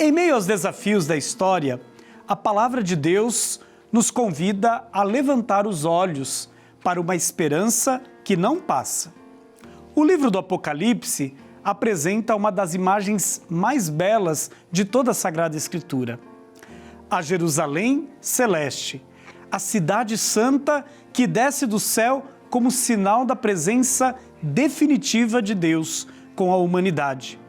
Em meio aos desafios da história, a palavra de Deus nos convida a levantar os olhos para uma esperança que não passa. O livro do Apocalipse apresenta uma das imagens mais belas de toda a Sagrada Escritura. A Jerusalém celeste, a cidade santa que desce do céu como sinal da presença definitiva de Deus com a humanidade.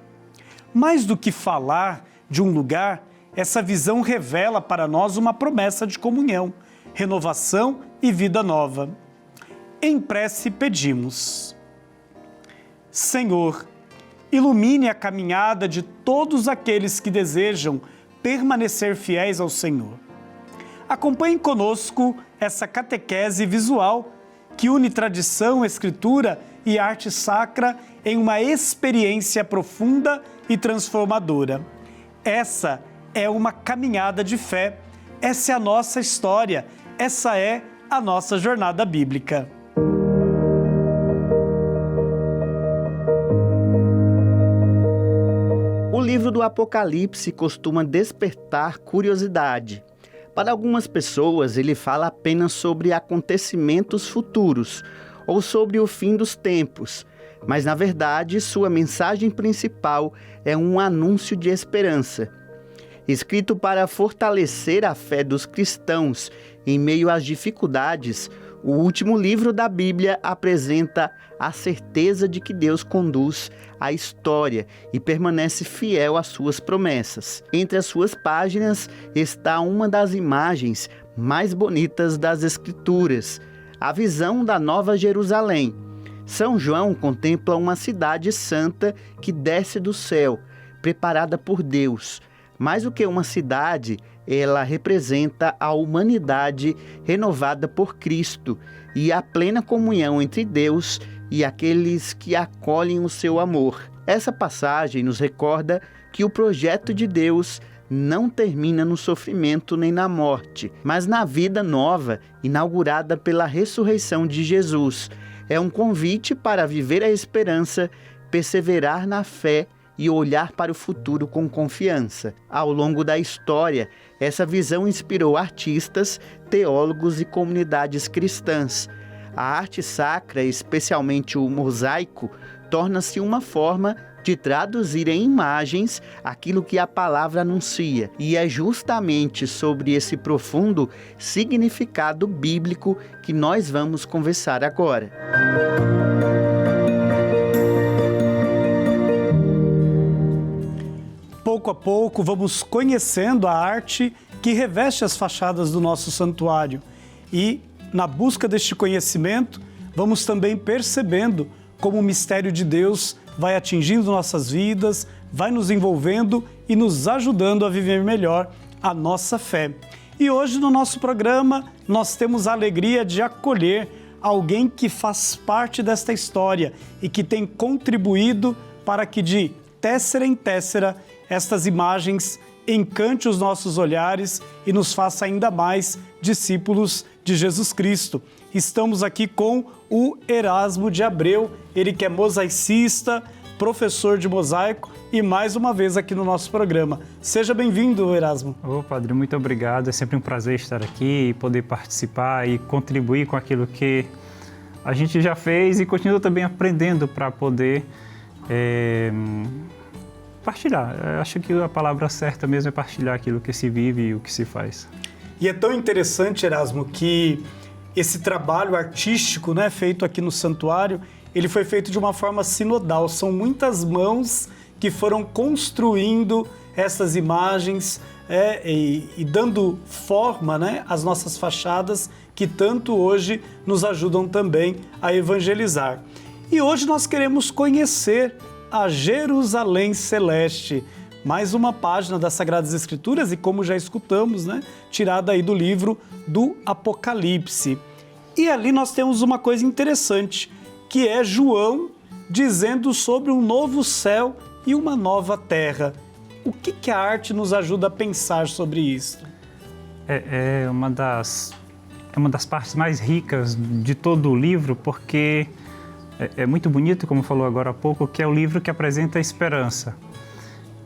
Mais do que falar de um lugar, essa visão revela para nós uma promessa de comunhão, renovação e vida nova. Em prece pedimos: Senhor, ilumine a caminhada de todos aqueles que desejam permanecer fiéis ao Senhor. Acompanhe conosco essa catequese visual que une tradição, escritura e arte sacra em uma experiência profunda e transformadora. Essa é uma caminhada de fé, essa é a nossa história, essa é a nossa jornada bíblica. O livro do Apocalipse costuma despertar curiosidade. Para algumas pessoas, ele fala apenas sobre acontecimentos futuros ou sobre o fim dos tempos, mas na verdade sua mensagem principal é um anúncio de esperança. Escrito para fortalecer a fé dos cristãos em meio às dificuldades, o último livro da Bíblia apresenta a certeza de que Deus conduz a história e permanece fiel às suas promessas. Entre as suas páginas está uma das imagens mais bonitas das Escrituras, a visão da Nova Jerusalém. São João contempla uma cidade santa que desce do céu, preparada por Deus. Mais do que uma cidade, ela representa a humanidade renovada por Cristo e a plena comunhão entre Deus e aqueles que acolhem o seu amor. Essa passagem nos recorda que o projeto de Deus não termina no sofrimento nem na morte, mas na vida nova inaugurada pela ressurreição de Jesus. É um convite para viver a esperança, perseverar na fé e olhar para o futuro com confiança. Ao longo da história, essa visão inspirou artistas, teólogos e comunidades cristãs. A arte sacra, especialmente o mosaico, torna-se uma forma de traduzir em imagens aquilo que a palavra anuncia. E é justamente sobre esse profundo significado bíblico que nós vamos conversar agora. Pouco a pouco vamos conhecendo a arte que reveste as fachadas do nosso santuário e, na busca deste conhecimento, vamos também percebendo como o mistério de Deus vai atingindo nossas vidas, vai nos envolvendo e nos ajudando a viver melhor a nossa fé. E hoje no nosso programa nós temos a alegria de acolher alguém que faz parte desta história e que tem contribuído para que de tessera em tessera estas imagens encante os nossos olhares e nos faça ainda mais discípulos de Jesus Cristo. Estamos aqui com o Erasmo de Abreu, ele que é mosaicista, professor de mosaico e mais uma vez aqui no nosso programa. Seja bem-vindo, Erasmo. Ô, Padre, muito obrigado. É sempre um prazer estar aqui e poder participar e contribuir com aquilo que a gente já fez e continua também aprendendo para poder partilhar. Eu acho que a palavra certa mesmo é partilhar aquilo que se vive e o que se faz. E é tão interessante, Erasmo, que esse trabalho artístico, né, feito aqui no santuário, ele foi feito de uma forma sinodal. São muitas mãos que foram construindo essas imagens e dando forma, né, às nossas fachadas que tanto hoje nos ajudam também a evangelizar. E hoje nós queremos conhecer a Jerusalém Celeste, mais uma página das Sagradas Escrituras e, como já escutamos, né, tirada aí do livro do Apocalipse. E ali nós temos uma coisa interessante, que é João dizendo sobre um novo céu e uma nova terra. O que a arte nos ajuda a pensar sobre isso? É uma das partes mais ricas de todo o livro, porque é muito bonito, como falou agora há pouco, que é o livro que apresenta a esperança.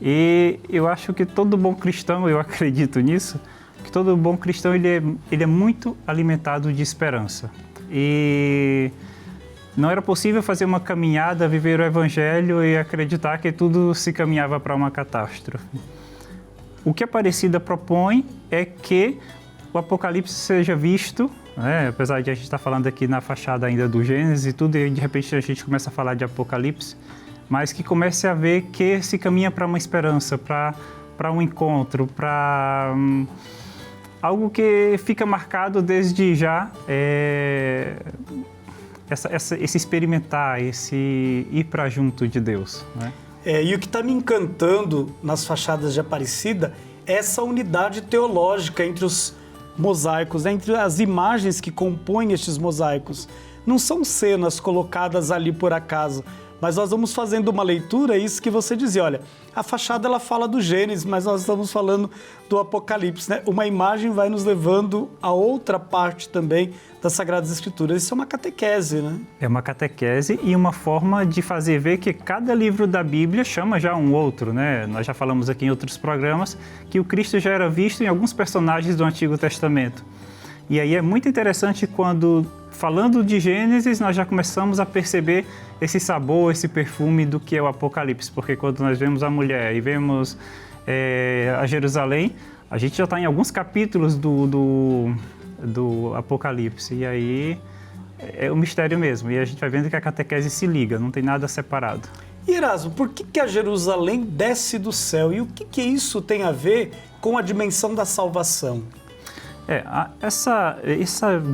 E eu acho que todo bom cristão, eu acredito nisso, que todo bom cristão ele é muito alimentado de esperança. E não era possível fazer uma caminhada, viver o Evangelho e acreditar que tudo se caminhava para uma catástrofe. O que a Aparecida propõe é que o Apocalipse seja visto, né? Apesar de a gente estar falando aqui na fachada ainda do Gênesis e tudo, e de repente a gente começa a falar de Apocalipse, mas que comece a ver que se caminha para uma esperança, para um encontro, para algo que fica marcado desde já, esse experimentar, esse ir para junto de Deus, né? E o que está me encantando nas fachadas de Aparecida é essa unidade teológica entre os mosaicos, né? Entre as imagens que compõem estes mosaicos. Não são cenas colocadas ali por acaso, mas nós vamos fazendo uma leitura, isso que você dizia, olha, a fachada ela fala do Gênesis, mas nós estamos falando do Apocalipse, né? Uma imagem vai nos levando a outra parte também das Sagradas Escrituras. Isso é uma catequese, né? É uma catequese e uma forma de fazer ver que cada livro da Bíblia chama já um outro, né? Nós já falamos aqui em outros programas que o Cristo já era visto em alguns personagens do Antigo Testamento. E aí é muito interessante quando, falando de Gênesis, nós já começamos a perceber esse sabor, esse perfume do que é o Apocalipse, porque quando nós vemos a mulher e vemos a Jerusalém, a gente já está em alguns capítulos do Apocalipse, e aí é o mistério mesmo, e a gente vai vendo que a catequese se liga, não tem nada separado. E Erasmo, por que a Jerusalém desce do céu? E o que isso tem a ver com a dimensão da salvação? Essa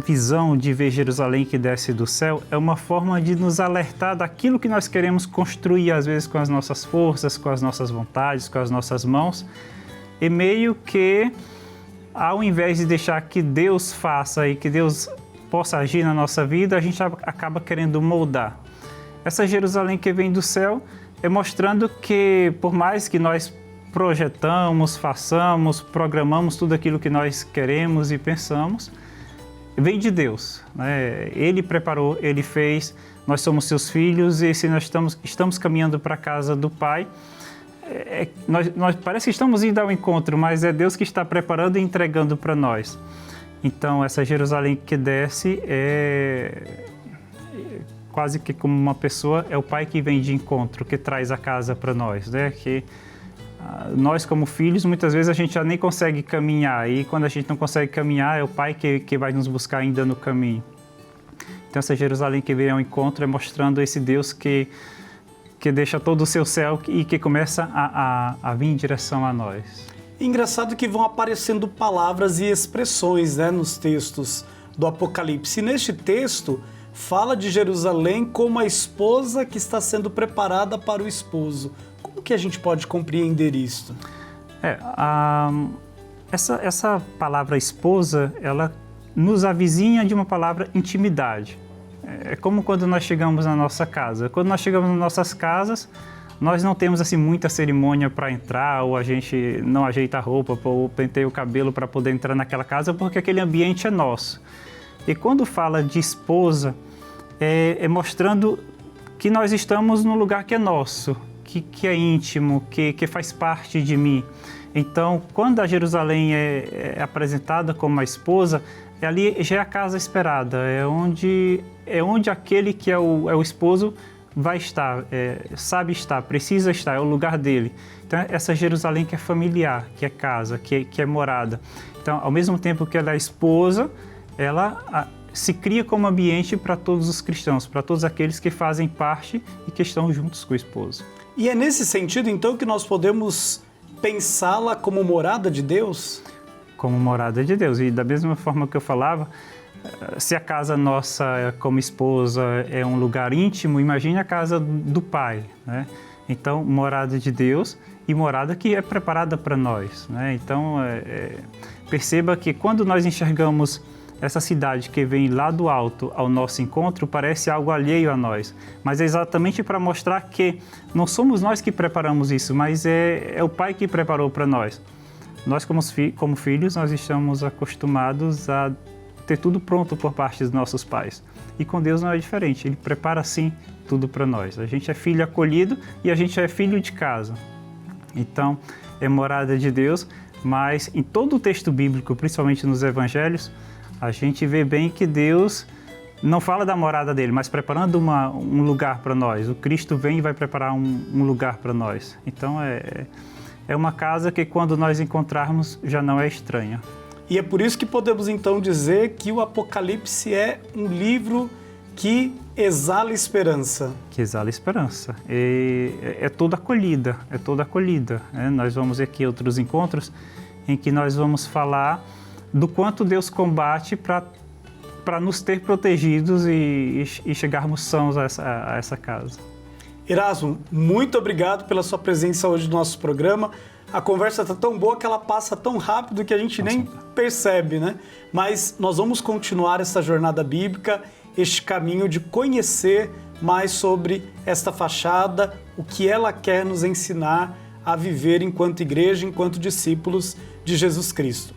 visão de ver Jerusalém que desce do céu é uma forma de nos alertar daquilo que nós queremos construir, às vezes com as nossas forças, com as nossas vontades, com as nossas mãos, e meio que, ao invés de deixar que Deus faça e que Deus possa agir na nossa vida, a gente acaba querendo moldar. Essa Jerusalém que vem do céu é mostrando que, por mais que nós projetamos, façamos, programamos tudo aquilo que nós queremos e pensamos, vem de Deus, né? Ele preparou, Ele fez, nós somos seus filhos e se nós estamos caminhando para a casa do Pai, nós parece que estamos indo ao encontro, mas é Deus que está preparando e entregando para nós. Então, essa Jerusalém que desce é quase que como uma pessoa, é o Pai que vem de encontro, que traz a casa para nós, né? Que nós, como filhos, muitas vezes a gente já nem consegue caminhar, e quando a gente não consegue caminhar, é o Pai que vai nos buscar ainda no caminho. Então, essa Jerusalém que vem ao encontro é mostrando esse Deus que deixa todo o seu céu e que começa a vir em direção a nós. Engraçado que vão aparecendo palavras e expressões, né, nos textos do Apocalipse. E neste texto, fala de Jerusalém como a esposa que está sendo preparada para o esposo. Como que a gente pode compreender isso? Essa palavra esposa, ela nos avizinha de uma palavra intimidade. É como quando nós chegamos na nossa casa. Quando nós chegamos nas nossas casas, nós não temos assim muita cerimônia para entrar, ou a gente não ajeita a roupa, ou penteia o cabelo para poder entrar naquela casa, porque aquele ambiente é nosso. E quando fala de esposa, é mostrando que nós estamos num lugar que é nosso, que é íntimo, que faz parte de mim. Então, quando a Jerusalém é apresentada como a esposa, ali já é a casa esperada, é onde aquele que é o esposo vai estar, sabe estar, precisa estar, é o lugar dele. Então, essa Jerusalém que é familiar, que é casa, que é morada. Então, ao mesmo tempo que ela é esposa, ela se cria como ambiente para todos os cristãos, para todos aqueles que fazem parte e que estão juntos com o esposo. E é nesse sentido, então, que nós podemos pensá-la como morada de Deus? Como morada de Deus. E da mesma forma que eu falava, se a casa nossa como esposa é um lugar íntimo, imagine a casa do Pai, né? Então, morada de Deus e morada que é preparada para nós, né? Então, perceba que quando nós enxergamos essa cidade que vem lá do alto ao nosso encontro, parece algo alheio a nós. Mas é exatamente para mostrar que não somos nós que preparamos isso, mas é o Pai que preparou para nós. Nós, como filhos, nós estamos acostumados a ter tudo pronto por parte dos nossos pais. E com Deus não é diferente, Ele prepara sim tudo para nós. A gente é filho acolhido e a gente é filho de casa. Então, é morada de Deus, mas em todo o texto bíblico, principalmente nos evangelhos, a gente vê bem que Deus não fala da morada dele, mas preparando um lugar para nós. O Cristo vem e vai preparar um lugar para nós. Então, é uma casa que quando nós encontrarmos já não é estranha. E é por isso que podemos então dizer que o Apocalipse é um livro que exala esperança. Que exala esperança. É toda acolhida, né? Nós vamos ver aqui outros encontros em que nós vamos falar do quanto Deus combate para nos ter protegidos e chegarmos sãos a essa casa. Erasmo, muito obrigado pela sua presença hoje no nosso programa. A conversa está tão boa que ela passa tão rápido que a gente nem percebe, né? Mas nós vamos continuar essa jornada bíblica, este caminho de conhecer mais sobre esta fachada, o que ela quer nos ensinar a viver enquanto igreja, enquanto discípulos de Jesus Cristo.